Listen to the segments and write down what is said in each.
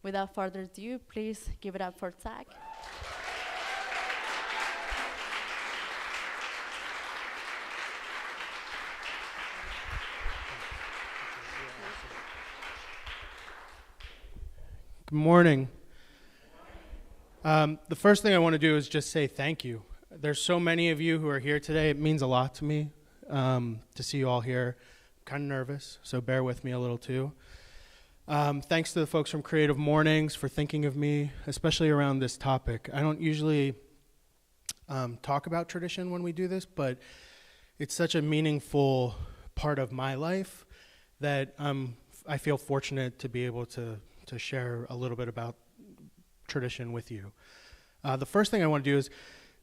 without further ado, please give it up for Zack. Good morning. The first thing I want to do is just say thank you. There's so many of you who are here today. It means a lot to me to see you all here. I'm kind of nervous, so bear with me a little too. Thanks to the folks from CreativeMornings for thinking of me, especially around this topic. I don't usually talk about tradition when we do this, but it's such a meaningful part of my life that I feel fortunate to be able to share a little bit about tradition with you. The first thing I want to do is,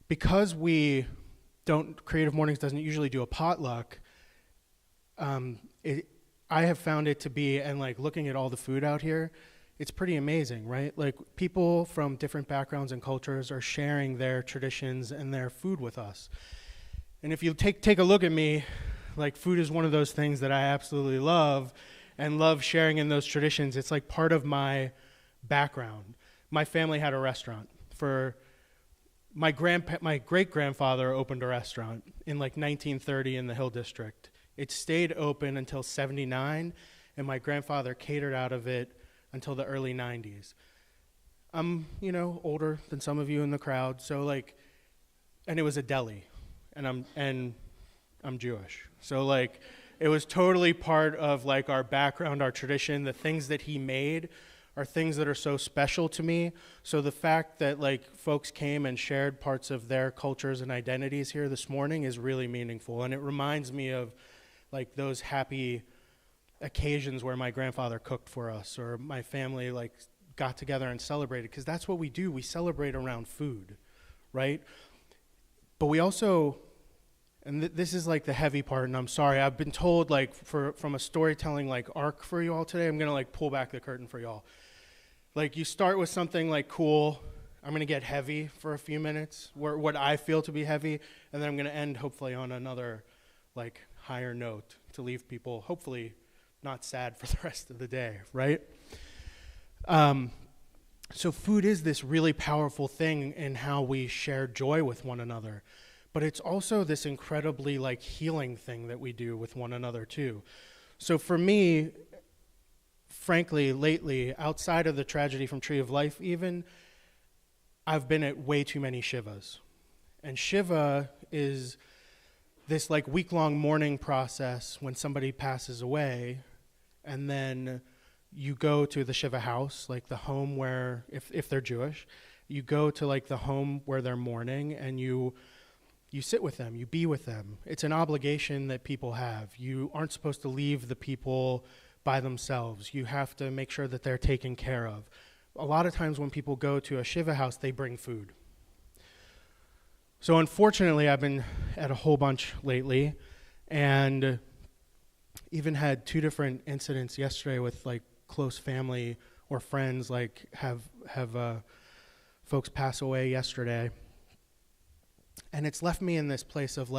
because CreativeMornings doesn't usually do a potluck, I have found it to be, and like looking at all the food out here, it's pretty amazing, right? Like people from different backgrounds and cultures are sharing their traditions and their food with us. And if you take a look at me, like food is one of those things that I absolutely love and love sharing in those traditions. It's like part of my background. My family had a restaurant. My great-grandfather opened a restaurant in like 1930 in the Hill District. It stayed open until 79, and my grandfather catered out of it until the early 90s. I'm, older than some of you in the crowd, so and it was a deli, and I'm Jewish. So it was totally part of our background, our tradition. The things that he made are things that are so special to me. So the fact that folks came and shared parts of their cultures and identities here this morning is really meaningful, and it reminds me of those happy occasions where my grandfather cooked for us, or my family got together and celebrated, because that's what we do. We celebrate around food, right? But we also, and this is the heavy part, and I'm sorry, I've been told from a storytelling arc for you all today, I'm gonna pull back the curtain for y'all. You start with something cool. I'm gonna get heavy for a few minutes, what I feel to be heavy, and then I'm gonna end hopefully on another higher note to leave people hopefully not sad for the rest of the day, right? So food is this really powerful thing in how we share joy with one another, but it's also this incredibly healing thing that we do with one another too. So for me, frankly, lately, outside of the tragedy from Tree of Life even, I've been at way too many Shivas. And Shiva is this week-long mourning process when somebody passes away, and then you go to the Shiva house, the home where, if they're Jewish, you go to the home where they're mourning, and you sit with them, you be with them. It's an obligation that people have. You aren't supposed to leave the people by themselves. You have to make sure that they're taken care of. A lot of times when people go to a Shiva house, they bring food. So unfortunately, I've been at a whole bunch lately, and even had 2 different incidents yesterday with close family or friends, have folks pass away yesterday. And it's left me in this place of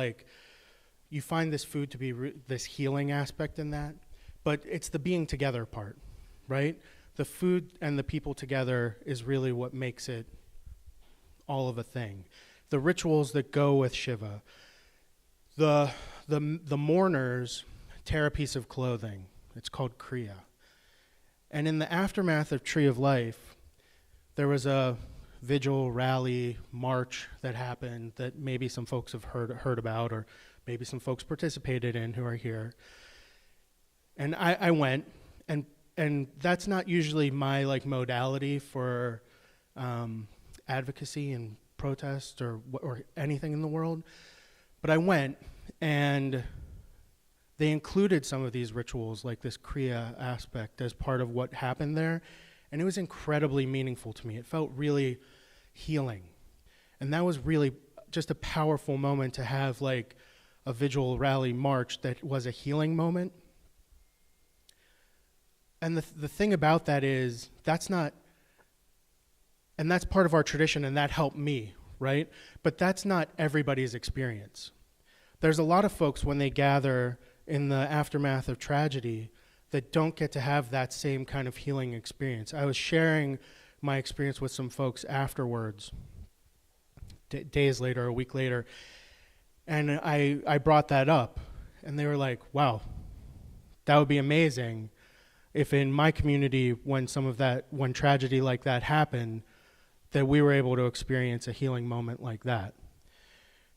you find this food to be this healing aspect in that, but it's the being together part, right? The food and the people together is really what makes it all of a thing. The rituals that go with Shiva. The mourners tear a piece of clothing. It's called Kriya. And in the aftermath of Tree of Life, there was a vigil, rally, march that happened that maybe some folks have heard about, or maybe some folks participated in who are here. And I went, and that's not usually my modality for advocacy and protest or anything in the world, but I went, and they included some of these rituals, this Kriya aspect, as part of what happened there, and it was incredibly meaningful to me. It felt really healing, and that was really just a powerful moment to have a vigil, rally, march that was a healing moment. And the thing about that is that's not, and that's part of our tradition, and that helped me, right? But that's not everybody's experience. There's a lot of folks when they gather in the aftermath of tragedy, that don't get to have that same kind of healing experience. I was sharing my experience with some folks afterwards, days later, a week later, and I brought that up, and they were like, wow, that would be amazing if in my community, when tragedy like that happened, that we were able to experience a healing moment like that.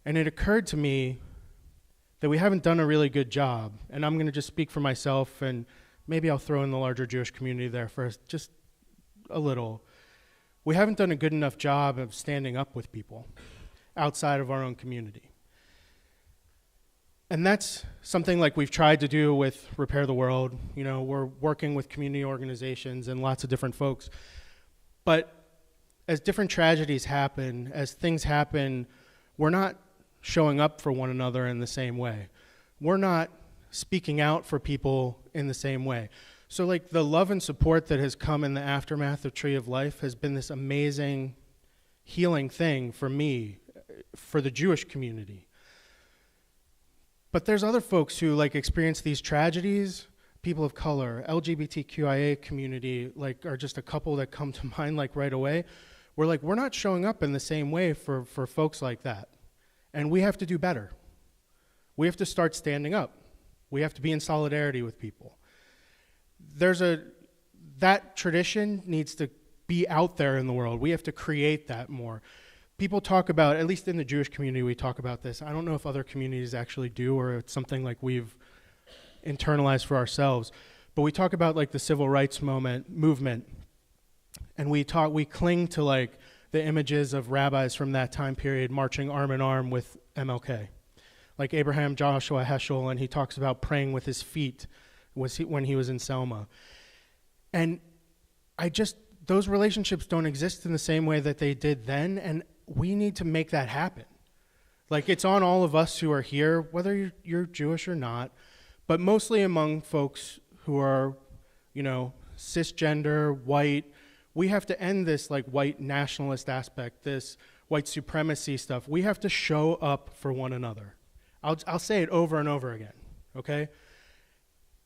And it occurred to me that we haven't done a really good job, and I'm going to just speak for myself, and maybe I'll throw in the larger Jewish community there first, just a little. We haven't done a good enough job of standing up with people outside of our own community. And that's something like we've tried to do with Repair the World. You know, we're working with community organizations and lots of different folks. But as different tragedies happen, as things happen, we're not showing up for one another in the same way. We're not speaking out for people in the same way. So like the love and support that has come in the aftermath of Tree of Life has been this amazing healing thing for me, for the Jewish community. But there's other folks who like experience these tragedies, people of color, LGBTQIA community, like are just a couple that come to mind like right away. We're not showing up in the same way for folks like that. And we have to do better. We have to start standing up. We have to be in solidarity with people. That tradition needs to be out there in the world. We have to create that more. People talk about, at least in the Jewish community, we talk about this. I don't know if other communities actually do, or it's something like we've internalized for ourselves. But we talk about like the civil rights movement, and we cling to like the images of rabbis from that time period marching arm in arm with MLK, like Abraham Joshua Heschel, and he talks about praying with his feet when he was in Selma. And those relationships don't exist in the same way that they did then, and we need to make that happen. Like, it's on all of us who are here, whether you're Jewish or not, but mostly among folks who are, you know, cisgender, white. We have to end this like white nationalist aspect, this white supremacy stuff. We have to show up for one another. I'll say it over and over again, okay?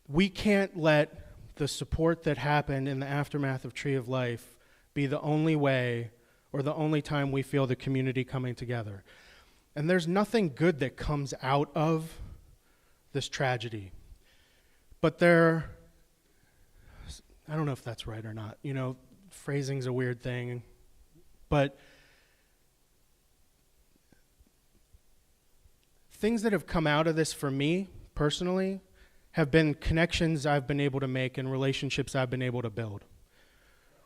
We can't let the support that happened in the aftermath of Tree of Life be the only way or the only time we feel the community coming together. And there's nothing good that comes out of this tragedy. But I don't know if that's right or not. You know, phrasing's a weird thing. But things that have come out of this for me personally have been connections I've been able to make and relationships I've been able to build.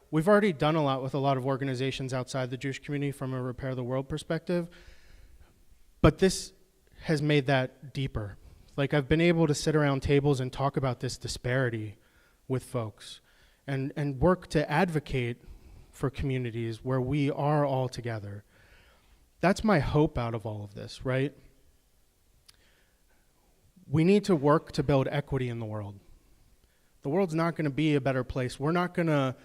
We've already done a lot with a lot of organizations outside the Jewish community from a Repair the World perspective, but this has made that deeper. Like, I've been able to sit around tables and talk about this disparity with folks and work to advocate for communities where we are all together. That's my hope out of all of this, right? We need to work to build equity in the world. The world's not going to be a better place. We're not going to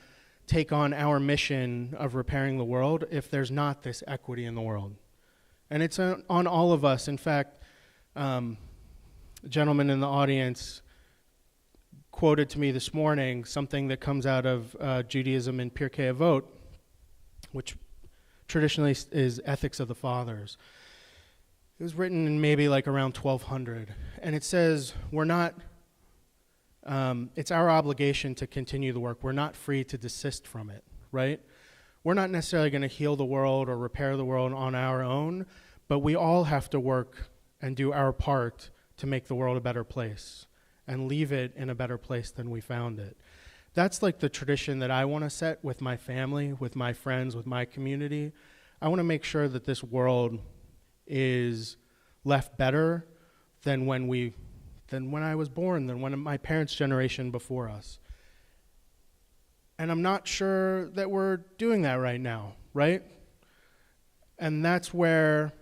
take on our mission of repairing the world if there's not this equity in the world. And it's on all of us. In fact, a gentleman in the audience quoted to me this morning something that comes out of Judaism in Pirkei Avot, which traditionally is Ethics of the Fathers. It was written in maybe like around 1200. And it says, it's our obligation to continue the work. We're not free to desist from it, right? We're not necessarily going to heal the world or repair the world on our own, but we all have to work and do our part to make the world a better place and leave it in a better place than we found it. That's like the tradition that I want to set with my family, with my friends, with my community. I want to make sure that this world is left better than when I was born, than when my parents' generation before us. And I'm not sure that we're doing that right now, right? And that's where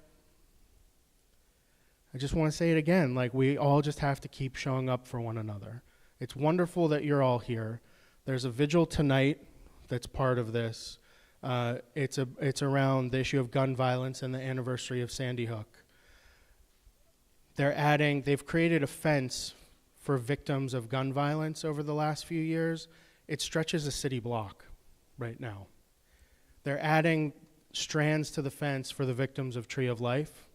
I just want to say it again, like, we all just have to keep showing up for one another. It's wonderful that you're all here. There's a vigil tonight that's part of this. It's around the issue of gun violence and the anniversary of Sandy Hook. They've created a fence for victims of gun violence over the last few years, it stretches a city block right now. They're adding strands to the fence for the victims of Tree of Life.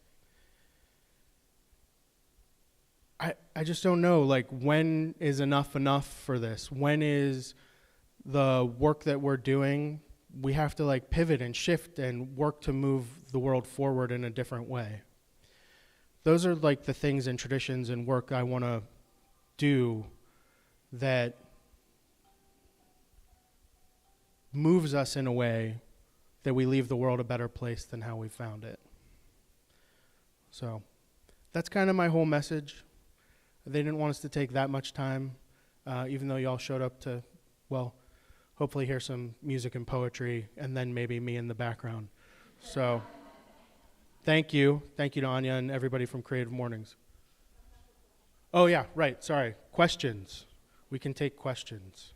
I just don't know, like, when is enough for this? When is the work that we're doing, we have to like pivot and shift and work to move the world forward in a different way. Those are like the things and traditions and work I want to do that moves us in a way that we leave the world a better place than how we found it. So that's kind of my whole message. They didn't want us to take that much time, even though y'all showed up to, well, hopefully hear some music and poetry, and then maybe me in the background. So thank you. Thank you to Anya and everybody from Creative Mornings. Oh, yeah, right, sorry. Questions. We can take questions.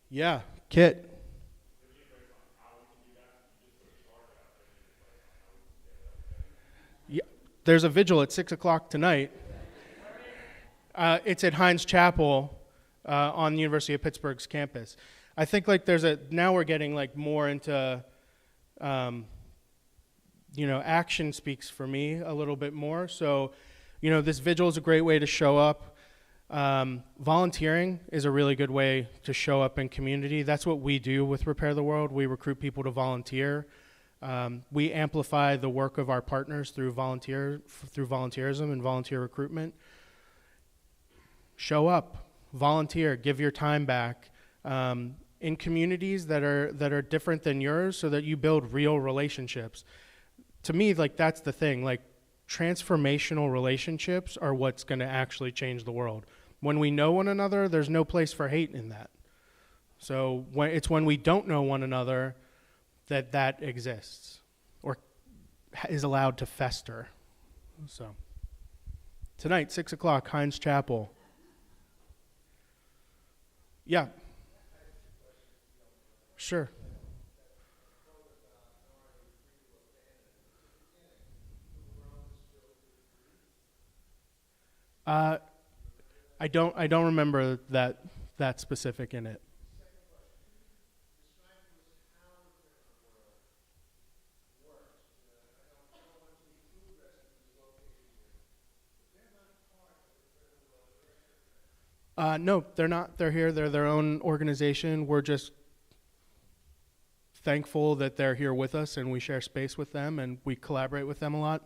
Yeah, Kit. Yeah, there's a vigil at 6 o'clock tonight. It's at Heinz Chapel on the University of Pittsburgh's campus. I think like now we're getting like more into, action speaks for me a little bit more. So, this vigil is a great way to show up. Volunteering is a really good way to show up in community. That's what we do with Repair the World. We recruit people to volunteer. We amplify the work of our partners through volunteerism and volunteer recruitment. Show up, volunteer, give your time back in communities that are different than yours, so that you build real relationships. To me, like, that's the thing. Like, transformational relationships are what's going to actually change the world. When we know one another, there's no place for hate in that. So it's when we don't know one another that exists or is allowed to fester. So tonight, 6 o'clock, Heinz Chapel. Yeah. Sure. I don't remember that specific in it. No, they're not. They're here. They're their own organization. We're just thankful that they're here with us, and we share space with them, and we collaborate with them a lot.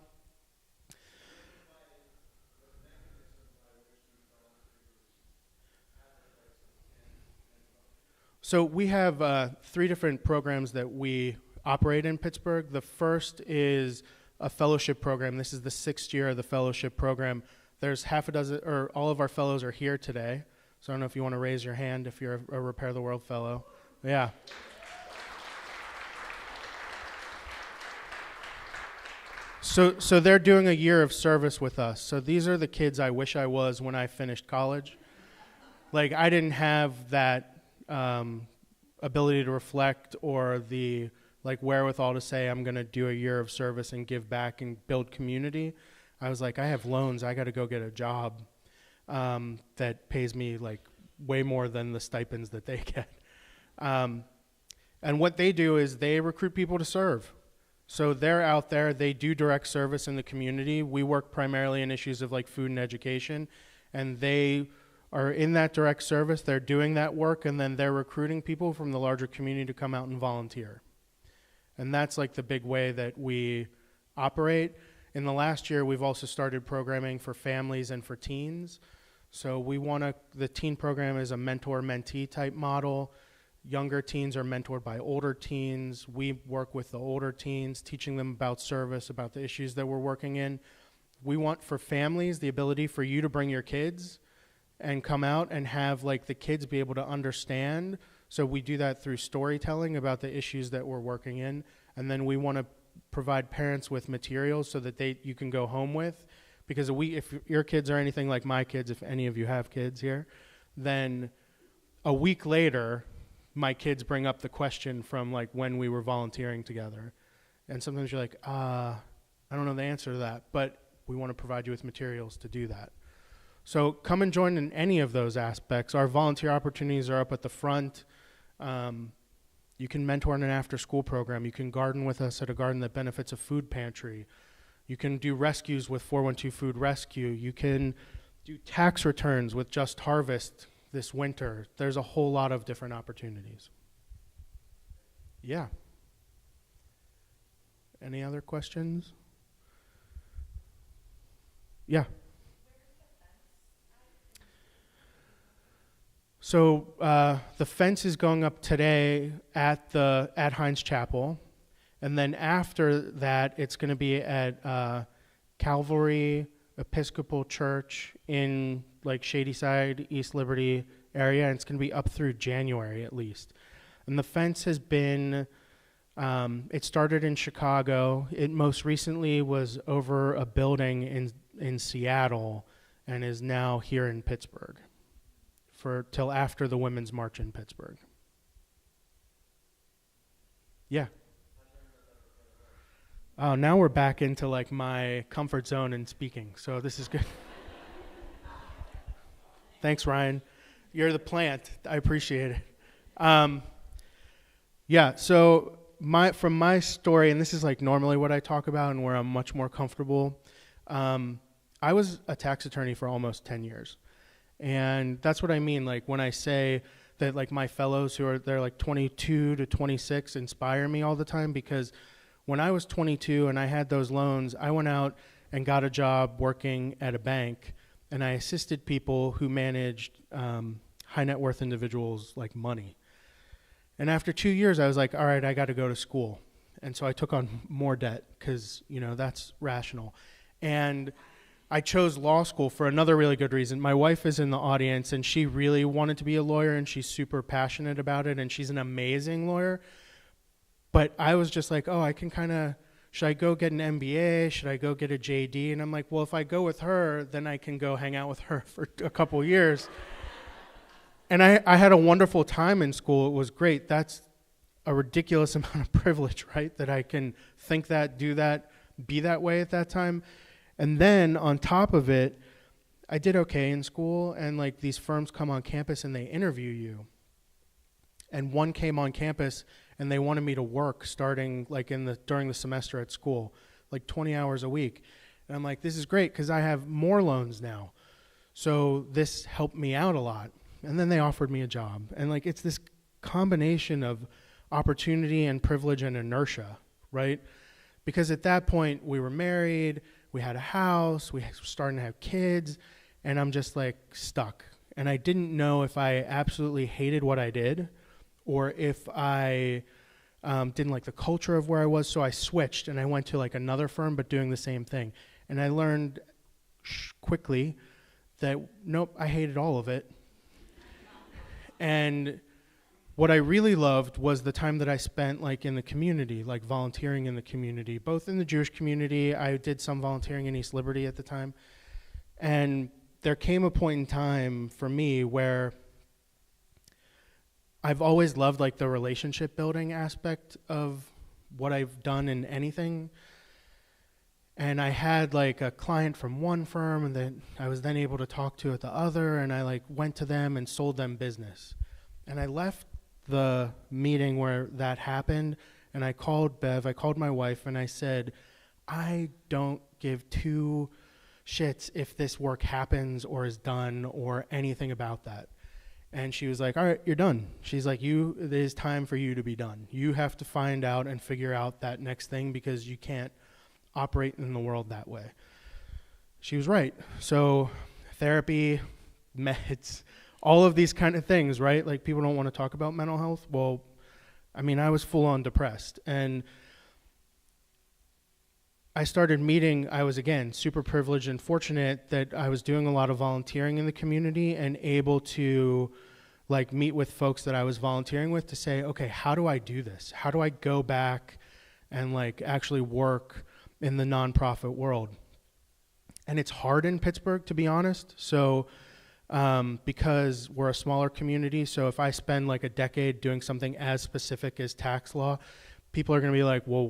So we have 3 different programs that we operate in Pittsburgh. The first is a fellowship program. This is the 6th year of the fellowship program. There's half a dozen, or all of our fellows are here today. So I don't know if you want to raise your hand if you're a Repair the World fellow. Yeah. So they're doing a year of service with us. So these are the kids I wish I was when I finished college. Like, I didn't have that ability to reflect or the wherewithal to say I'm going to do a year of service and give back and build community. I was like, I have loans. I got to go get a job that pays me like way more than the stipends that they get. And what they do is they recruit people to serve. So they're out there. They do direct service in the community. We work primarily in issues of like food and education, and they are in that direct service. They're doing that work, and then they're recruiting people from the larger community to come out and volunteer. And that's like the big way that we operate. In the last year, we've also started programming for families and for teens. So the teen program is a mentor-mentee type model. Younger teens are mentored by older teens. We work with the older teens, teaching them about service, about the issues that we're working in. We want for families the ability for you to bring your kids and come out and have like the kids be able to understand. So we do that through storytelling about the issues that we're working in. And then we want to provide parents with materials so that you can go home with. Because if your kids are anything like my kids, if any of you have kids here, then a week later, my kids bring up the question from like when we were volunteering together. And sometimes you're like, I don't know the answer to that. But we want to provide you with materials to do that. So come and join in any of those aspects. Our volunteer opportunities are up at the front. You can mentor in an after-school program. You can garden with us at a garden that benefits a food pantry. You can do rescues with 412 Food Rescue. You can do tax returns with Just Harvest this winter. There's a whole lot of different opportunities. Yeah. Any other questions? Yeah. So the fence is going up today at Heinz Chapel, and then after that, it's going to be at Calvary Episcopal Church in like Shadyside, East Liberty area, and it's going to be up through January at least. And the fence has been, it started in Chicago. It most recently was over a building in Seattle and is now here in Pittsburgh till after the Women's March in Pittsburgh. Yeah. Oh, now we're back into like my comfort zone in speaking, so this is good. Thanks, Ryan. You're the plant. I appreciate it. Yeah, so from my story, and this is like normally what I talk about and where I'm much more comfortable, I was a tax attorney for almost 10 years. And that's what I mean, like when I say that like my fellows they're like 22 to 26 inspire me all the time, because when I was 22 and I had those loans, I went out and got a job working at a bank, and I assisted people who managed high net worth individuals like money. And after 2 years, I was like, all right, I got to go to school. And so I took on more debt because, that's rational. And I chose law school for another really good reason. My wife is in the audience, and she really wanted to be a lawyer, and she's super passionate about it, and she's an amazing lawyer. But I was just like, I can should I go get an MBA? Should I go get a JD? And I'm like, well, if I go with her, then I can go hang out with her for a couple years. And I had a wonderful time in school. It was great. That's a ridiculous amount of privilege, right? That I can think that, do that, be that way at that time. And then on top of it, I did okay in school, and like these firms come on campus and they interview you. And one came on campus and they wanted me to work starting like during the semester at school, like 20 hours a week. And I'm like, this is great because I have more loans now. So this helped me out a lot. And then they offered me a job. And like it's this combination of opportunity and privilege and inertia, right? Because at that point we were married, we had a house, we were starting to have kids, and I'm just like stuck. And I didn't know if I absolutely hated what I did or if I didn't like the culture of where I was. So I switched and I went to like another firm but doing the same thing. And I learned quickly that nope, I hated all of it. And what I really loved was the time that I spent like in the community, like volunteering in the community, both in the Jewish community. I did some volunteering in East Liberty at the time. And there came a point in time for me where I've always loved like the relationship building aspect of what I've done in anything. And I had like a client from one firm and that I was then able to talk to at the other, and I like went to them and sold them business. And I left the meeting where that happened, and I called Bev, I called my wife, and I said, I don't give two shits if this work happens or is done or anything about that. And she was like, all right, you're done. She's like, it is time for you to be done. You have to find out and figure out that next thing because you can't operate in the world that way. She was right. So therapy, meds, all of these kind of things, right? Like people don't want to talk about mental health. Well, I mean, I was full on depressed, and I started meeting, I was again, super privileged and fortunate that I was doing a lot of volunteering in the community and able to like meet with folks that I was volunteering with to say, okay, how do I do this? How do I go back and like actually work in the nonprofit world? And it's hard in Pittsburgh, to be honest. So because we're a smaller community, so if I spend like a decade doing something as specific as tax law, people are going to be like, well,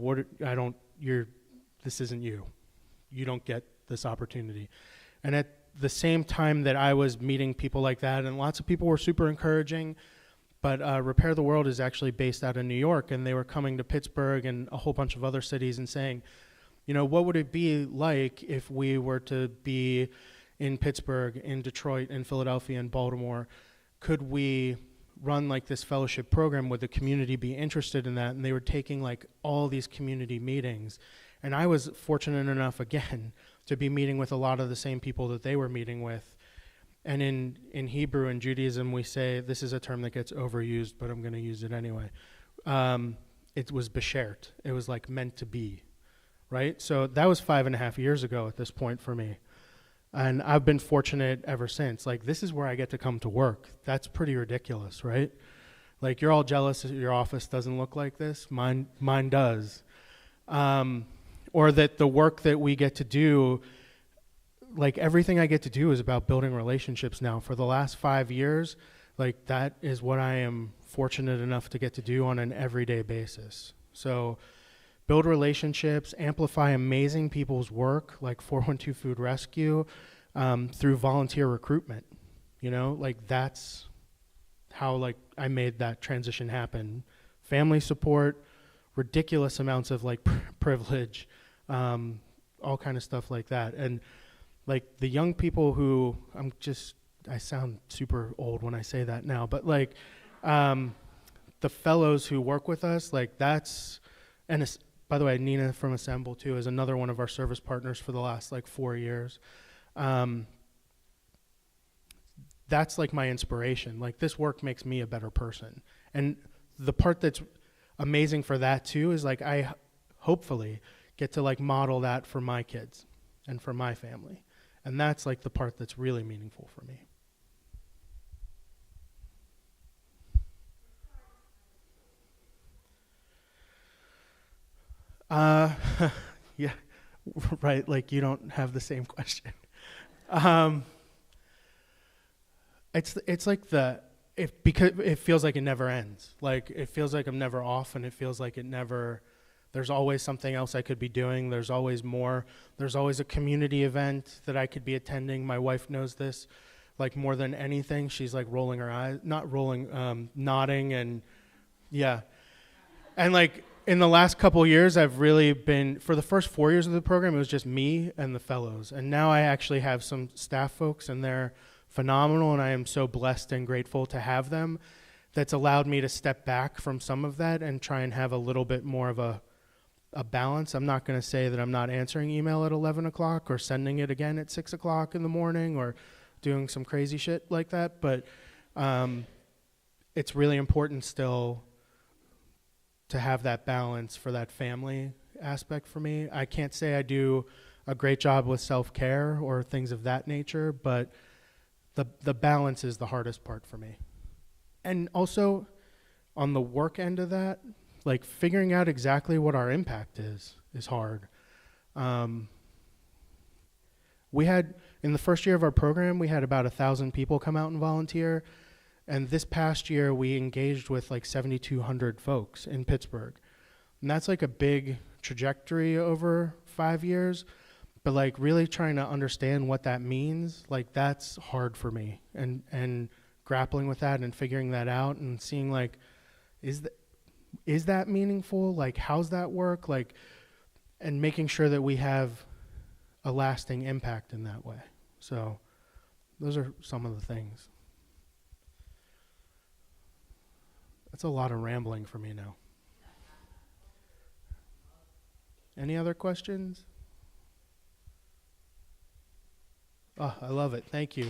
this isn't you. You don't get this opportunity. And at the same time that I was meeting people like that, and lots of people were super encouraging, but Repair the World is actually based out of New York, and they were coming to Pittsburgh and a whole bunch of other cities and saying, you know, what would it be like if we were to be in Pittsburgh, in Detroit, in Philadelphia, in Baltimore? Could we run like this fellowship program? Would the community be interested in that? And they were taking like all these community meetings. And I was fortunate enough, again, to be meeting with a lot of the same people that they were meeting with. And in Hebrew and Judaism, we say, this is a term that gets overused, but I'm going to use it anyway. It was beshert. It was like meant to be, right? So that was 5.5 years ago at this point for me. And I've been fortunate ever since. Like, this is where I get to come to work. That's pretty ridiculous, right? Like, you're all jealous that your office doesn't look like this. Mine does. Or that the work that we get to do, like everything I get to do is about building relationships now. For the last 5 years, like that is what I am fortunate enough to get to do on an everyday basis. So build relationships, amplify amazing people's work, like 412 Food Rescue, through volunteer recruitment. You know, like that's how like I made that transition happen. Family support, ridiculous amounts of like privilege, all kind of stuff like that. And like the young people who I sound super old when I say that now, but like the fellows who work with us, like that's, and by the way, Nina from Assemble too is another one of our service partners for the last like 4 years. That's like my inspiration. Like this work makes me a better person. And the part that's amazing for that too is like I hopefully get to like model that for my kids and for my family. And that's like the part that's really meaningful for me. Yeah, right. Like you don't have the same question. It's like because it feels like it never ends. Like it feels like I'm never off, and it feels like there's always something else I could be doing. There's always more. There's always a community event that I could be attending. My wife knows this, like more than anything. She's like rolling her eyes, not rolling, nodding, and yeah. And like in the last couple of years, I've really been, for the first 4 years of the program, it was just me and the fellows. And now I actually have some staff folks, and they're phenomenal, and I am so blessed and grateful to have them. That's allowed me to step back from some of that and try and have a little bit more of a balance. I'm not going to say that I'm not answering email at 11 o'clock or sending it again at 6 o'clock in the morning or doing some crazy shit like that, but it's really important still to have that balance for that family aspect for me. I can't say I do a great job with self-care or things of that nature, but the balance is the hardest part for me. And also on the work end of that, like figuring out exactly what our impact is hard. We had, in the first year of our program, we had about 1,000 people come out and volunteer. And this past year, we engaged with like 7,200 folks in Pittsburgh. And that's like a big trajectory over 5 years. But like really trying to understand what that means, like that's hard for me. And grappling with that and figuring that out and seeing like, is that meaningful? Like, how's that work? Like, and making sure that we have a lasting impact in that way. So those are some of the things. That's a lot of rambling for me now. Any other questions? Oh, I love it. Thank you.